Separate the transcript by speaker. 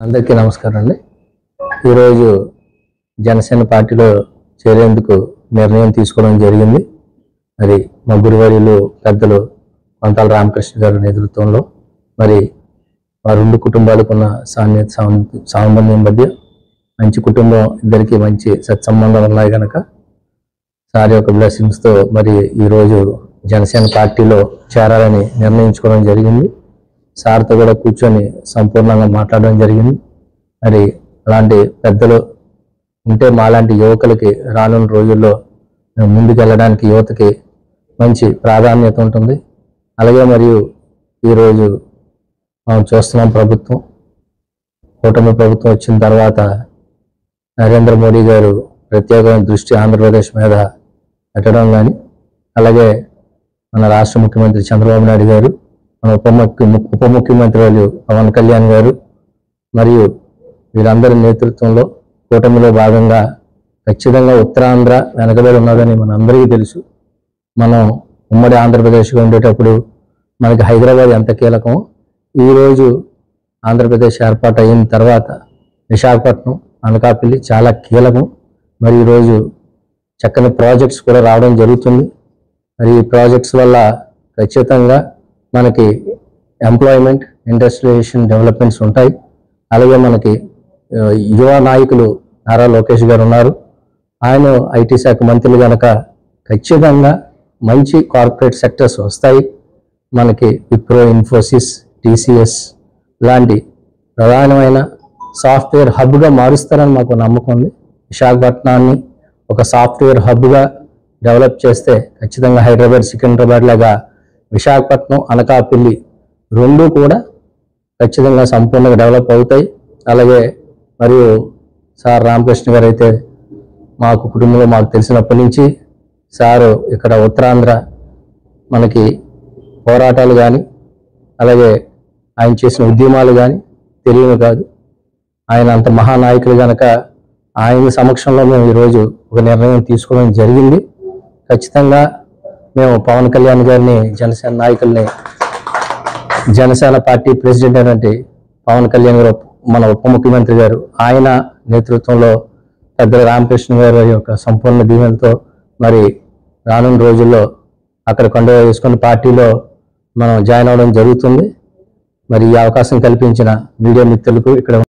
Speaker 1: అందరికీ నమస్కారం అండి. ఈరోజు జనసేన పార్టీలో చేరేందుకు నిర్ణయం తీసుకోవడం జరిగింది. మరి మా గురువర్యులు పెద్దలు కొంతాల రామకృష్ణ గారి నేతృత్వంలో మరి మా రెండు కుటుంబాలకు ఉన్న సామర్థ్యం మధ్య మంచి కుటుంబం, ఇద్దరికి మంచి సత్సంబంధాలు ఉన్నాయి కనుక సార్ యొక్క బ్లెస్సింగ్స్తో మరి ఈరోజు జనసేన పార్టీలో చేరాలని నిర్ణయించుకోవడం జరిగింది. సార్తో కూడా కూర్చొని సంపూర్ణంగా మాట్లాడడం జరిగింది. మరి అలాంటి పెద్దలు ఉంటే మాలాంటి యువకులకి రానున్న రోజుల్లో ముందుకెళ్ళడానికి యువతకి మంచి ప్రాధాన్యత ఉంటుంది. అలాగే మరియు ఈరోజు మనం చూస్తున్నాం, కూటమి ప్రభుత్వం వచ్చిన తర్వాత నరేంద్ర మోడీ గారు ప్రత్యేకమైన దృష్టి ఆంధ్రప్రదేశ్ మీద పెట్టడం కానీ, అలాగే మన రాష్ట్ర ముఖ్యమంత్రి చంద్రబాబు నాయుడు గారు, మన ఉప ముఖ్యమంత్రి పవన్ కళ్యాణ్ గారు మరియు వీరందరి నేతృత్వంలో కూటమిలో భాగంగా ఖచ్చితంగా ఉత్తరాంధ్ర వెనకబడి ఉన్నదని మనందరికీ తెలుసు. మనం ఉమ్మడి ఆంధ్రప్రదేశ్గా ఉండేటప్పుడు మనకి హైదరాబాద్ ఎంత కీలకమో, ఈరోజు ఆంధ్రప్రదేశ్ ఏర్పాటు అయిన తర్వాత విశాఖపట్నం, అనకాపల్లి చాలా కీలకం. మరి ఈరోజు చక్కని ప్రాజెక్ట్స్ కూడా రావడం జరుగుతుంది. మరి ఈ ప్రాజెక్ట్స్ వల్ల ఖచ్చితంగా మనకి ఎంప్లాయ్మెంట్, ఇండస్ట్రియలైజేషన్ డెవలప్మెంట్స్ ఉంటాయి. అలాగే మనకి యువ నాయకులు నారా లోకేష్ గారు ఉన్నారు. ఆయన ఐటీ శాఖ మంత్రులు కనుక ఖచ్చితంగా మంచి కార్పొరేట్ సెక్టర్స్ వస్తాయి. మనకి విప్రో, ఇన్ఫోసిస్, టీసీఎస్ లాంటి ప్రధానమైన సాఫ్ట్వేర్ హబ్గా మారుస్తారని మాకు నమ్మకం ఉంది. విశాఖపట్నాన్ని ఒక సాఫ్ట్వేర్ హబ్గా డెవలప్ చేస్తే ఖచ్చితంగా హైదరాబాద్, సికింద్రాబాద్ లాగా విశాఖపట్నం, అనకాపల్లి రెండు కూడా ఖచ్చితంగా సంపూర్ణంగా డెవలప్ అవుతాయి. అలాగే మరియు సార్ రామకృష్ణ గారు అయితే మాకు కుటుంబంలో మాకు తెలిసినప్పటి నుంచి సారు ఇక్కడ ఉత్తరాంధ్ర మనకి పోరాటాలు కానీ, అలాగే ఆయన చేసిన ఉద్యమాలు కానీ తెలియని కాదు. ఆయన అంత మహానాయకులు కనుక ఆయన సమక్షంలో మేము ఈరోజు ఒక నిర్ణయం తీసుకోవడం జరిగింది. ఖచ్చితంగా మేము పవన్ కళ్యాణ్ గారిని, జనసేన నాయకుల్ని, జనసేన పార్టీ ప్రెసిడెంట్ అయినటువంటి పవన్ కళ్యాణ్ గారు, మన ఉప ముఖ్యమంత్రి గారు, ఆయన నేతృత్వంలో పెద్దల రామకృష్ణ గారి యొక్క సంపూర్ణ దీవెనతో మరి రానున్న రోజుల్లో అక్కడ కండువా వేసుకుని పార్టీలో మనం జాయిన్ అవ్వడం జరుగుతుంది. మరి ఈ అవకాశం కల్పించిన మీడియా మిత్రులకు, ఇక్కడ